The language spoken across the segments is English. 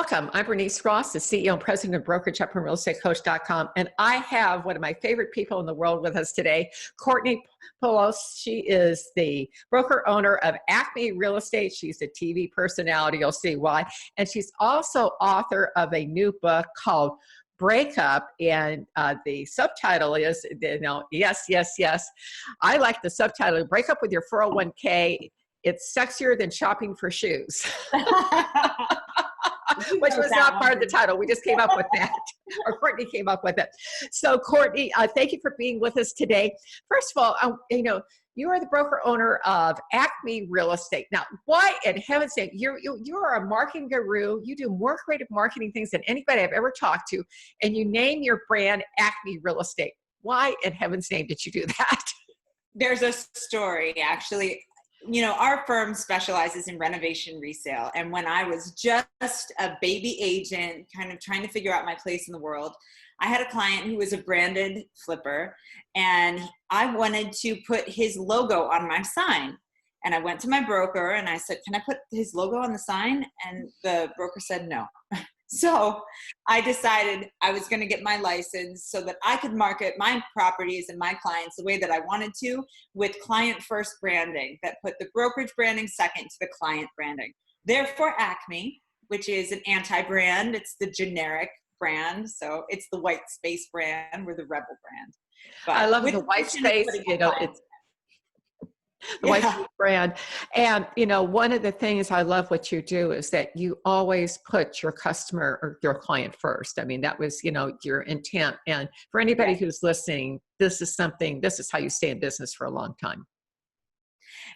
Welcome. I'm Bernice Ross, the CEO and President of Brokerage at RealEstateCoach.com, and I have one of my favorite people in the world with us today, Courtney Poulos. She is the broker owner of ACME Real Estate. She's a TV personality. You'll see why. And she's also author of a new book called Breakup, and the subtitle is, yes, yes, yes. I like the subtitle, Break Up with Your 401k. It's sexier than shopping for shoes. Which was not part of the title. We just came up with that, or Courtney came up with it. So Courtney, thank you for being with us today. First of all, you are the broker owner of ACME Real Estate. Now, why in heaven's sake, you are a marketing guru. You do more creative marketing things than anybody I've ever talked to, and you name your brand ACME Real Estate. Why in heaven's name did you do that? There's a story, actually. Our firm specializes in renovation resale. And when I was just a baby agent, kind of trying to figure out my place in the world, I had a client who was a branded flipper, and I wanted to put his logo on my sign. And I went to my broker and I said, can I put his logo on the sign? And the broker said no. So I decided I was going to get my license so that I could market my properties and my clients the way that I wanted to, with client first branding that put the brokerage branding second to the client branding. Therefore, ACME, which is an anti-brand, it's the generic brand. So it's the white space brand. We're the rebel brand. But I love the white space, it's the white space brand. And, one of the things I love what you do is that you always put your customer or your client first. I mean, that was, your intent. And for anybody who's listening, this is how you stay in business for a long time.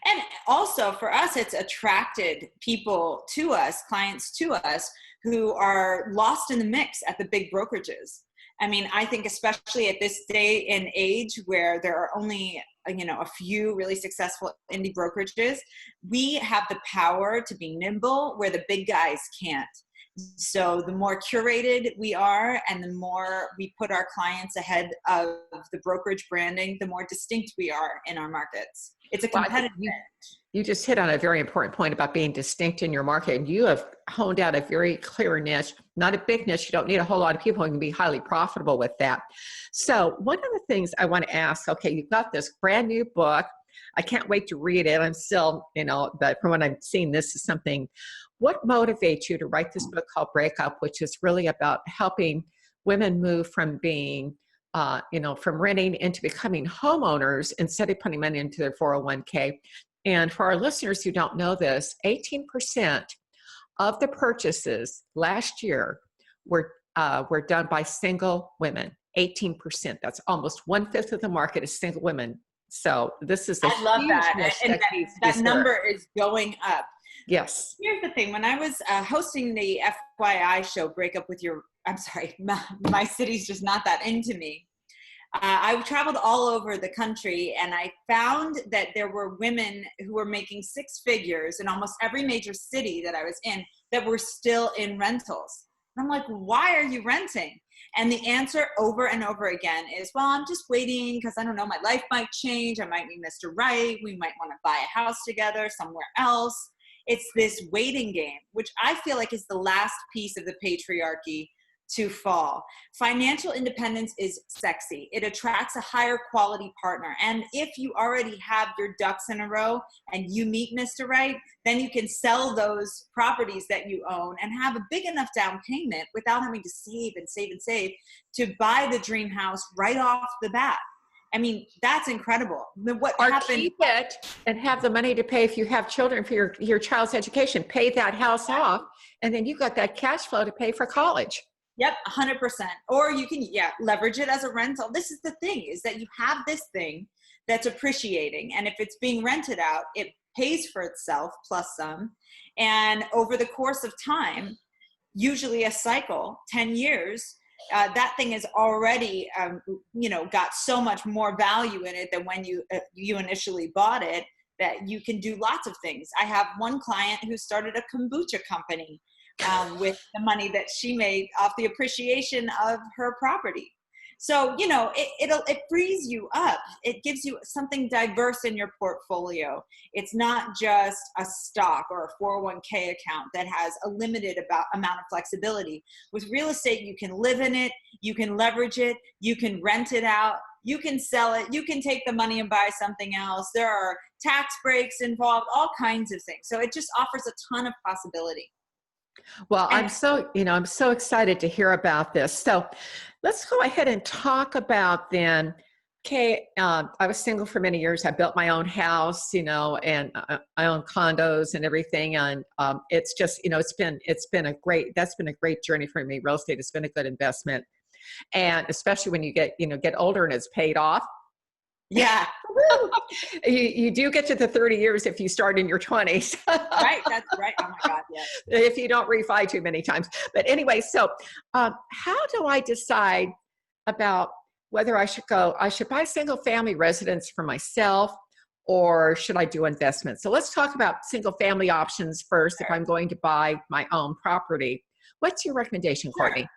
And also for us, it's attracted people to us, clients to us, who are lost in the mix at the big brokerages. I mean, I think especially at this day and age where there are only, a few really successful indie brokerages, we have the power to be nimble where the big guys can't. So the more curated we are and the more we put our clients ahead of the brokerage branding, the more distinct we are in our markets. It's a competitive edge. You just hit on a very important point about being distinct in your market, and you have honed out a very clear niche, not a big niche. You don't need a whole lot of people. You can be highly profitable with that. So one of the things I want to ask, okay, you've got this brand new book. I can't wait to read it. I'm still, but from what I'm seeing, this is something. What motivates you to write this book called Breakup, which is really about helping women move from being from renting into becoming homeowners instead of putting money into their 401k. And for our listeners who don't know this, 18% of the purchases last year were done by single women. 18%. That's almost 1/5 of the market is single women. So this is I love that. And that number is going up. Yes. Here's the thing. When I was hosting the FYI show, my city's just not that into me. I traveled all over the country, and I found that there were women who were making six figures in almost every major city that I was in that were still in rentals. And I'm like, why are you renting? And the answer over and over again is, well, I'm just waiting because I don't know, my life might change. I might meet Mr. Right. We might want to buy a house together somewhere else. It's this waiting game, which I feel like is the last piece of the patriarchy to fall. Financial independence is sexy. It attracts a higher quality partner. And if you already have your ducks in a row and you meet Mr. Right, then you can sell those properties that you own and have a big enough down payment without having to save and save and save to buy the dream house right off the bat. I mean, that's incredible. Keep it and have the money to pay if you have children for your child's education. Pay that house off, and then you've got that cash flow to pay for college. Yep, 100%. Or you can, leverage it as a rental. This is the thing, is that you have this thing that's appreciating. And if it's being rented out, it pays for itself plus some. And over the course of time, usually a cycle, 10 years, that thing has already, got so much more value in it than when you initially bought it, that you can do lots of things. I have one client who started a kombucha company with the money that she made off the appreciation of her property. So, you know, it frees you up. It gives you something diverse in your portfolio. It's not just a stock or a 401k account that has a limited amount of flexibility. With real estate, you can live in it, you can leverage it, you can rent it out, you can sell it, you can take the money and buy something else. There are tax breaks involved, all kinds of things. So it just offers a ton of possibility. Well, And I'm so excited to hear about this. So let's go ahead and talk about then. Okay, I was single for many years. I built my own house, and I own condos and everything. And it's just, that's been a great journey for me. Real estate has been a good investment, and especially when you get older and it's paid off. yeah, You do get to the 30 years if you start in your 20s. right. That's right. Oh my God. Yes. If you don't refi too many times. But anyway, so how do I decide about whether I should buy single family residence for myself, or should I do investments? So let's talk about single family options first. If I'm going to buy my own property, what's your recommendation, Courtney?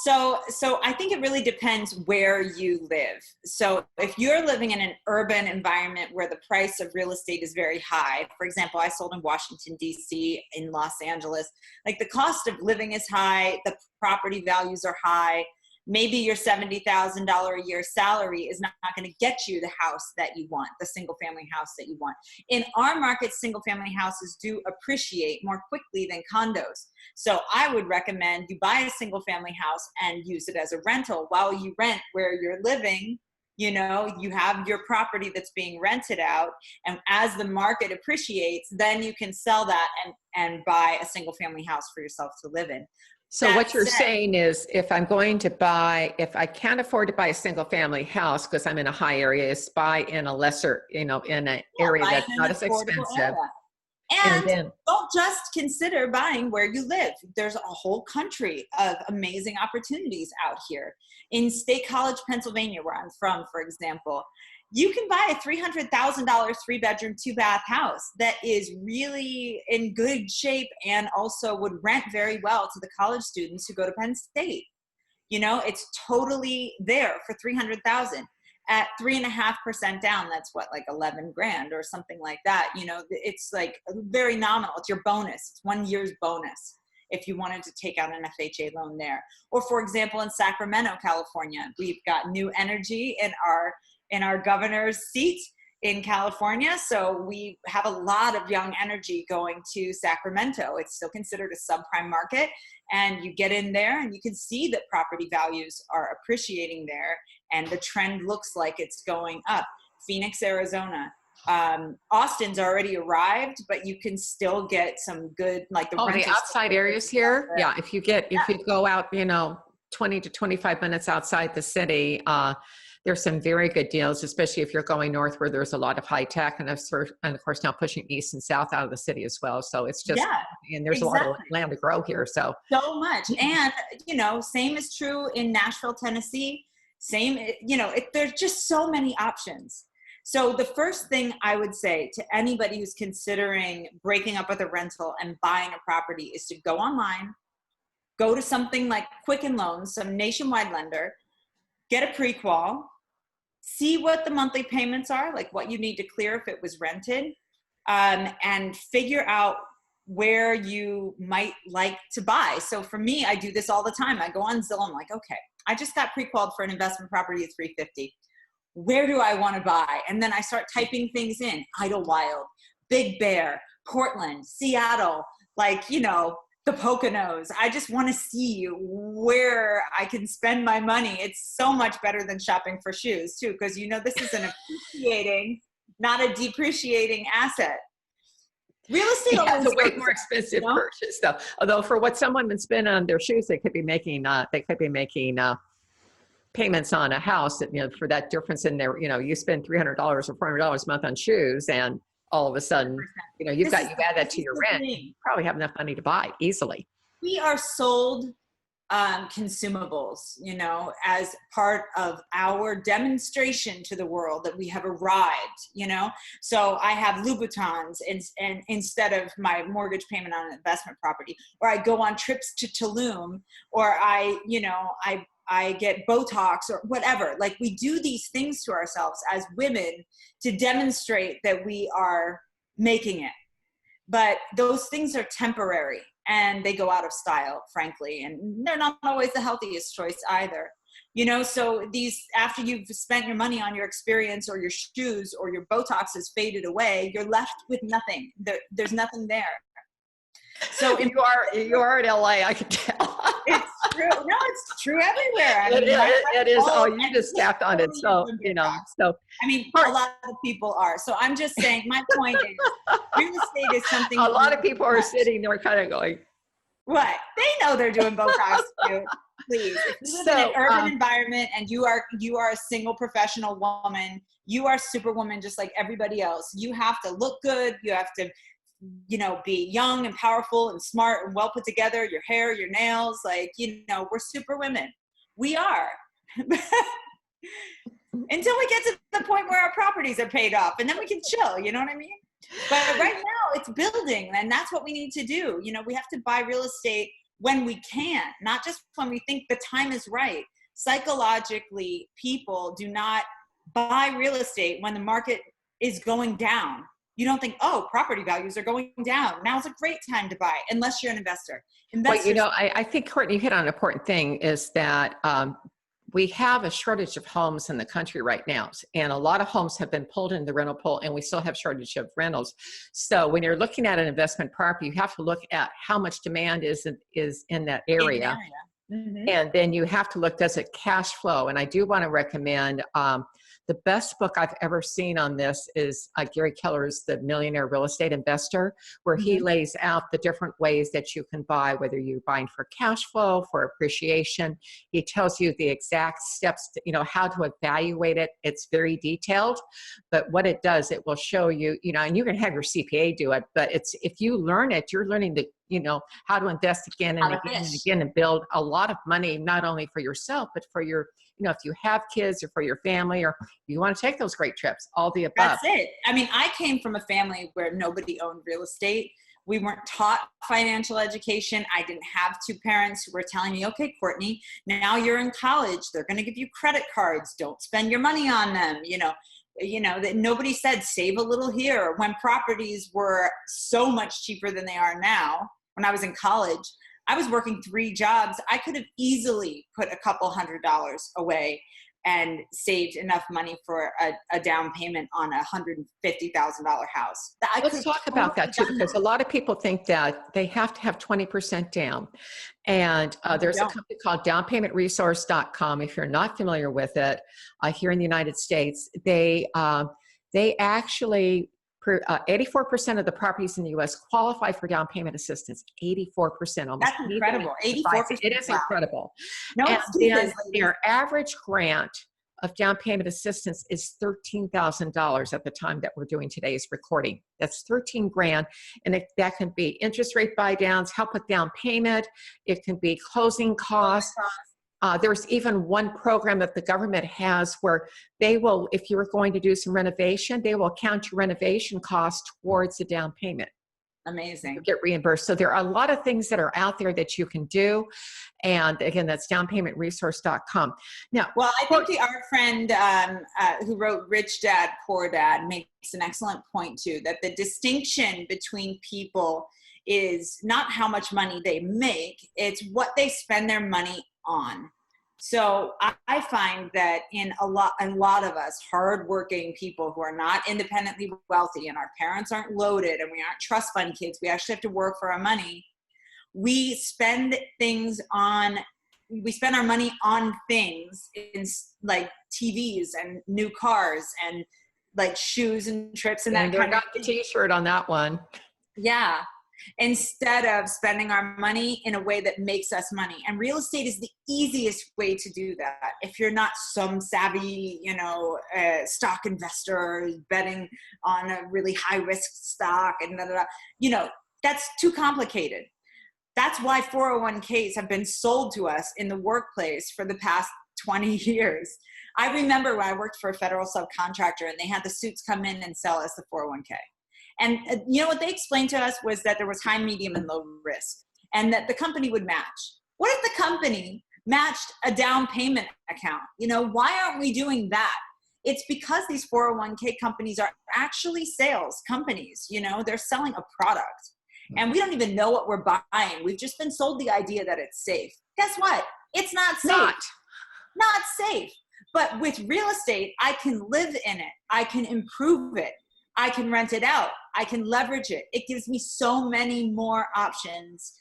So I think it really depends where you live. So if you're living in an urban environment where the price of real estate is very high, for example, I sold in Washington, D.C., in Los Angeles, like the cost of living is high, the property values are high. Maybe your $70,000 a year salary is not going to get you the house that you want, the single family house that you want. In our market, single family houses do appreciate more quickly than condos. So I would recommend you buy a single family house and use it as a rental while you rent where you're living. You have your property that's being rented out, and as the market appreciates, then you can sell that and buy a single family house for yourself to live in. So what you're saying is, if I can't afford to buy a single family house because I'm in a high area, is buy in a lesser, in an area that's not as expensive. And then don't just consider buying where you live. There's a whole country of amazing opportunities out here. In State College, Pennsylvania, where I'm from, for example, you can buy a $300,000 3-bedroom, 2-bath house that is really in good shape and also would rent very well to the college students who go to Penn State. It's totally there for $300,000 at 3.5% down. That's what, like 11 grand or something like that. It's like very nominal. It's your bonus. It's 1 year's bonus if you wanted to take out an FHA loan there. Or for example, in Sacramento, California, we've got new energy in our governor's seat in California. So we have a lot of young energy going to Sacramento. It's still considered a subprime market. And you get in there and you can see that property values are appreciating there. And the trend looks like it's going up. Phoenix, Arizona. Austin's already arrived, but you can still get some good, like the outside areas here. Yeah. If you go out, 20 to 25 minutes outside the city, there's some very good deals, especially if you're going north where there's a lot of high tech, and of course now pushing east and south out of the city as well. So it's just, and there's a lot of land to grow here. So much. And, same is true in Nashville, Tennessee. There's just so many options. So the first thing I would say to anybody who's considering breaking up with a rental and buying a property is to go online, go to something like Quicken Loans, some nationwide lender, get a pre-qual, see what the monthly payments are, like what you need to clear if it was rented, and figure out where you might like to buy. So for me, I do this all the time. I go on Zillow, I'm like, okay, I just got pre-qualified for an investment property at $350. Where do I want to buy? And then I start typing things in: Idlewild, Big Bear, Portland, Seattle, the Poconos. I just want to see where I can spend my money. It's so much better than shopping for shoes too, because this is an appreciating, not a depreciating asset. Real estate is a way more expensive purchase, though. Although for what someone would spend on their shoes, they could be making payments on a house that, for that difference in there, you spend $300 or $400 a month on shoes, and all of a sudden, you add that to your rent, you probably have enough money to buy easily. We are sold consumables, as part of our demonstration to the world that we have arrived, So I have Louboutins and instead of my mortgage payment on an investment property, or I go on trips to Tulum, or I I get Botox or whatever. Like, we do these things to ourselves as women to demonstrate that we are making it. But those things are temporary and they go out of style, frankly. And they're not always the healthiest choice either. You know, so after you've spent your money on your experience or your shoes or your Botox has faded away, you're left with nothing. There's nothing there. So you are in LA, I can tell. It's true. No, it's true everywhere. It is. Oh, you just stepped on it. So, so. I mean, a lot of people are. So I'm just saying, my point is, real estate is something. A lot of people are sitting there kind of going, what? They know they're doing Botox too. Please, if you live in an urban environment and you are a single professional woman, you are Superwoman just like everybody else. You have to look good. You have to, be young and powerful and smart and well put together. Your hair, your nails, we're super women. We are. Until we get to the point where our properties are paid off, and then we can chill. You know what I mean? But right now it's building, and that's what we need to do. We have to buy real estate when we can, not just when we think the time is right. Psychologically, people do not buy real estate when the market is going down. You don't think, oh, property values are going down, now's a great time to buy, unless you're an investor. Well, I think, Courtney, you hit on an important thing, is that we have a shortage of homes in the country right now. And a lot of homes have been pulled in the rental pool, and we still have shortage of rentals. So when you're looking at an investment property, you have to look at how much demand is in that area. Mm-hmm. And then you have to look, does it cash flow? And I do want to recommend the best book I've ever seen on this is Gary Keller's The Millionaire Real Estate Investor, where he lays out the different ways that you can buy, whether you're buying for cash flow, for appreciation. He tells you the exact steps, how to evaluate it. It's very detailed, but what it does, it will show you, and you can have your CPA do it, but if you learn it, you're learning to how to invest again and again and again and build a lot of money, not only for yourself, but for your, if you have kids or for your family, or you want to take those great trips, all the above. That's it. I mean, I came from a family where nobody owned real estate. We weren't taught financial education. I didn't have two parents who were telling me, okay, Courtney, now you're in college. They're going to give you credit cards. Don't spend your money on them. That nobody said save a little here. When properties were so much cheaper than they are now, when I was in college, I was working 3 jobs. I could have easily put a couple $100s away and saved enough money for a down payment on a $150,000 house. Let's talk about that too, because a lot of people think that they have to have 20% down. And there's a company called downpaymentresource.com. If you're not familiar with it, here in the United States, they actually 84% of the properties in the U.S. qualify for down payment assistance. 84%. Almost. That's incredible. 84%. It is incredible. No, and their average grant of down payment assistance is $13,000 at the time that we're doing today's recording. That's $13,000, and that can be interest rate buy downs, help with down payment. It can be closing costs. There's even one program that the government has where they will, if you were going to do some renovation, they will count your renovation cost towards the down payment. Amazing. You get reimbursed. So there are a lot of things that are out there that you can do. And again, that's downpaymentresource.com. Now, well, I think our friend who wrote Rich Dad, Poor Dad makes an excellent point too, that the distinction between people is not how much money they make, it's what they spend their money on. So I find that in a lot of us hardworking people who are not independently wealthy, and our parents aren't loaded, and we aren't trust fund kids, we actually have to work for our money. We spend our money on things like TVs and new cars and like shoes and trips and that kind of thing. Got the t-shirt on that one. Yeah. Instead of spending our money in a way that makes us money. And real estate is the easiest way to do that. If you're not some savvy, stock investor betting on a really high risk stock and that's too complicated. That's why 401ks have been sold to us in the workplace for the past 20 years. I remember when I worked for a federal subcontractor and they had the suits come in and sell us the 401k. And what they explained to us was that there was high, medium, and low risk, and that the company would match. What if the company matched a down payment account. You know, why aren't we doing that? It's because these 401k companies are actually sales companies. You know, they're selling a product and we don't even know what we're buying. We've just been sold the idea that it's safe. Guess what? It's not safe. Not safe. But with real estate, I can live in it. I can improve it. I can rent it out. I can leverage it. It gives me so many more options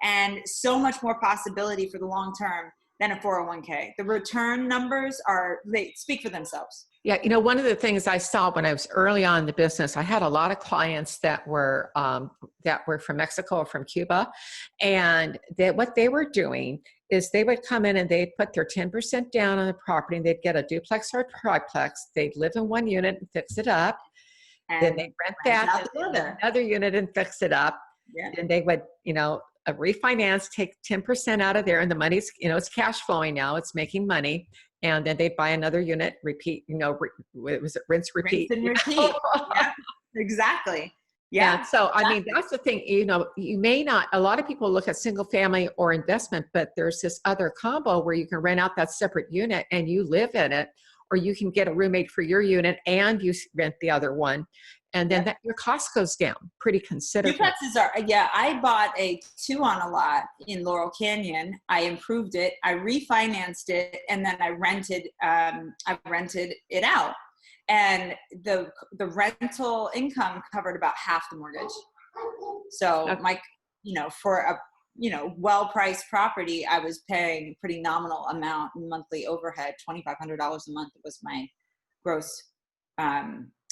and so much more possibility for the long term than a 401k. The return numbers they speak for themselves. Yeah, you know, one of the things I saw when I was early on in the business, I had a lot of clients that were from Mexico or from Cuba, and what they were doing is they would come in and they'd put their 10% down on the property, and they'd get a duplex or a triplex. They'd live in one unit and fix it up. And then they'd rent that to another unit and fix it up. Yeah. And they would, you know, refinance, take 10% out of there, and the money's, you know, it's cash flowing now, it's making money. And then they'd buy another unit, repeat, you know, rinse, repeat. Rinse and repeat. Yeah, exactly. Yeah. And so, I mean, that's the thing, you know, you may not, a lot of people look at single family or investment, but there's this other combo where you can rent out that separate unit and you live in it, or you can get a roommate for your unit and you rent the other one. And then your cost goes down pretty considerably. Duplexes I bought a 2-on-a-lot in Laurel Canyon. I improved it. I refinanced it. And then I rented it out. And the rental income covered about half the mortgage. So for a, well-priced property, I was paying a pretty nominal amount in monthly overhead, $2,500 a month was my gross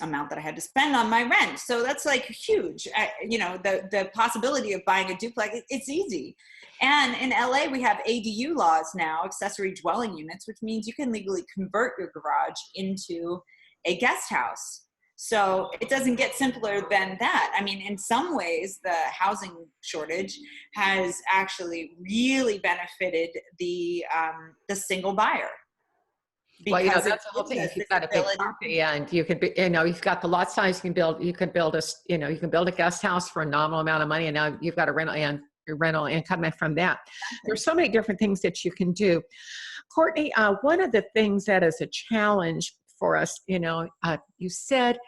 amount that I had to spend on my rent. So that's like huge. The possibility of buying a duplex, it's easy. And in LA, we have ADU laws now, accessory dwelling units, which means you can legally convert your garage into a guest house. So it doesn't get simpler than that. I mean, in some ways, the housing shortage has actually really benefited the single buyer. Well, that's the whole thing. If you've got a big property and you could be, you've got the lot size, you can build a guest house for a nominal amount of money, and now you've got a rental income from that. There's so many different things that you can do. Courtney, one of the things that is a challenge for us, you said,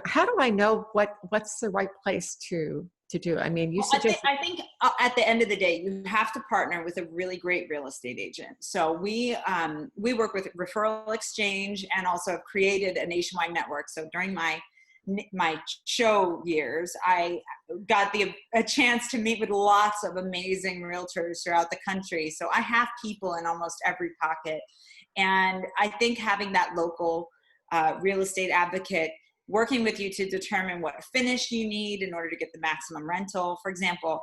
how do I know what's the right place to do? I mean, I think at the end of the day, you have to partner with a really great real estate agent. So we work with Referral Exchange and also have created a nationwide network. So during my show years, I got a chance to meet with lots of amazing realtors throughout the country. So I have people in almost every pocket. And I think having that local real estate advocate working with you to determine what finish you need in order to get the maximum rental. For example,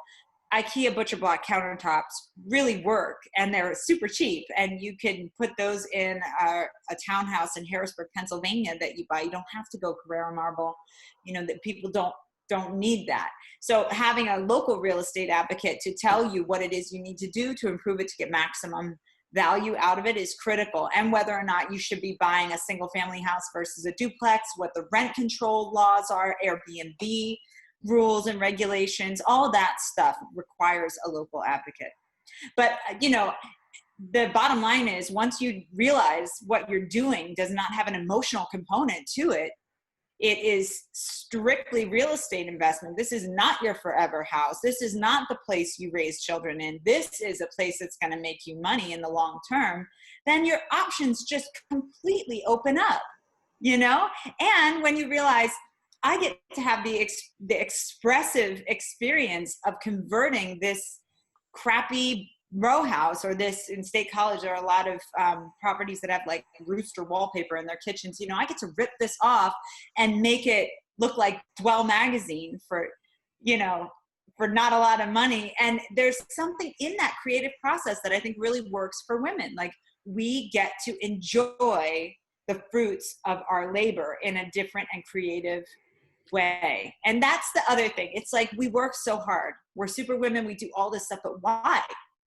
IKEA butcher block countertops really work, and they're super cheap, and you can put those in a townhouse in Harrisburg, Pennsylvania that you buy. You don't have to go Carrara marble, that people don't need that. So having a local real estate advocate to tell you what it is you need to do to improve it to get maximum value out of it is critical, and whether or not you should be buying a single family house versus a duplex, what the rent control laws are, Airbnb rules and regulations, all that stuff requires a local advocate. But the bottom line is, once you realize what you're doing does not have an emotional component to it, it is strictly real estate investment. This is not your forever house. This is not the place you raise children in. This is a place that's going to make you money in the long term. Then your options just completely open up, And when you realize, I get to have the expressive experience of converting this crappy row house, or this in State College, there are a lot of properties that have like rooster wallpaper in their kitchens. I get to rip this off and make it look like Dwell magazine for not a lot of money. And there's something in that creative process that I think really works for women. Like, we get to enjoy the fruits of our labor in a different and creative way. And that's the other thing. It's like, we work so hard. We're super women. We do all this stuff, but why?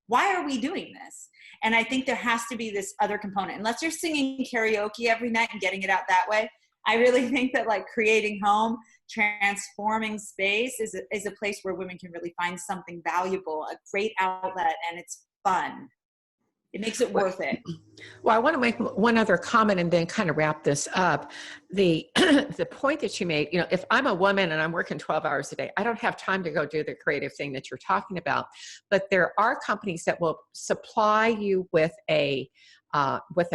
Why are we doing this? And I think there has to be this other component. Unless you're singing karaoke every night and getting it out that way, I really think that like creating home, transforming space is a place where women can really find something valuable, a great outlet, and it's fun. It makes it worth it. Well, I want to make one other comment and then kind of wrap this up. The the point that you made, if I'm a woman and I'm working 12 hours a day, I don't have time to go do the creative thing that you're talking about. But there are companies that will supply you with a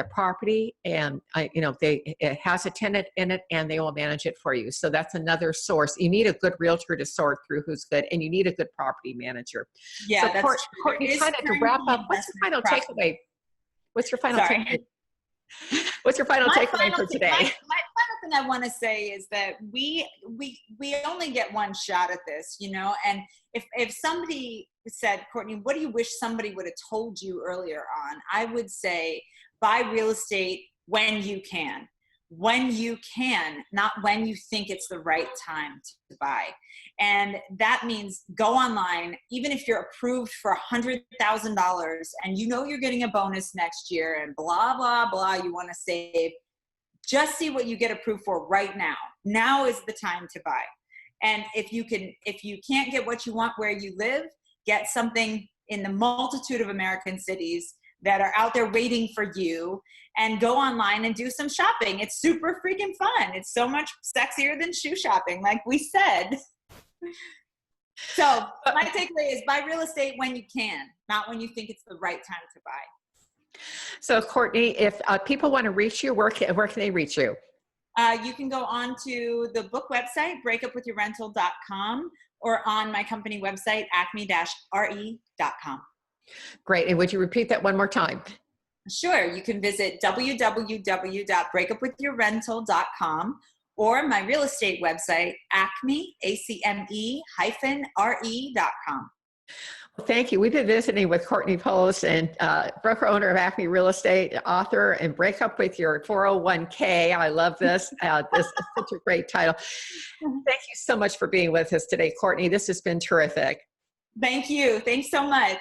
property, and it has a tenant in it, and they will manage it for you. So that's another source. You need a good realtor to sort through who's good, and you need a good property manager. Yeah, so that's Courtney, kind of to wrap up, what's your final takeaway? What's your final takeaway? What's your final takeaway for today? My final thing I want to say is that we only get one shot at this, and if somebody said, Courtney, what do you wish somebody would have told you earlier on? I would say buy real estate when you can. When you can, not when you think it's the right time to buy. And that means go online, even if you're approved for $100,000 and you're getting a bonus next year and blah, blah, blah, you want to save, just see what you get approved for right now. Now is the time to buy. And if you can't get what you want where you live, get something in the multitude of American cities that are out there waiting for you, and go online and do some shopping. It's super freaking fun. It's so much sexier than shoe shopping, like we said. So my takeaway is buy real estate when you can, not when you think it's the right time to buy. So Courtney, if people want to reach you, where can they reach you? You can go on to the book website, breakupwithyourrental.com, or on my company website, acme-re.com. Great. And would you repeat that one more time? Sure. You can visit www.breakupwithyourrental.com or my real estate website, ACME, ACME-RE.com. Well, thank you. We've been visiting with Courtney Poulos, and broker owner of ACME Real Estate, author, and Break Up With Your 401k. I love this. This is such a great title. Thank you so much for being with us today, Courtney. This has been terrific. Thank you. Thanks so much.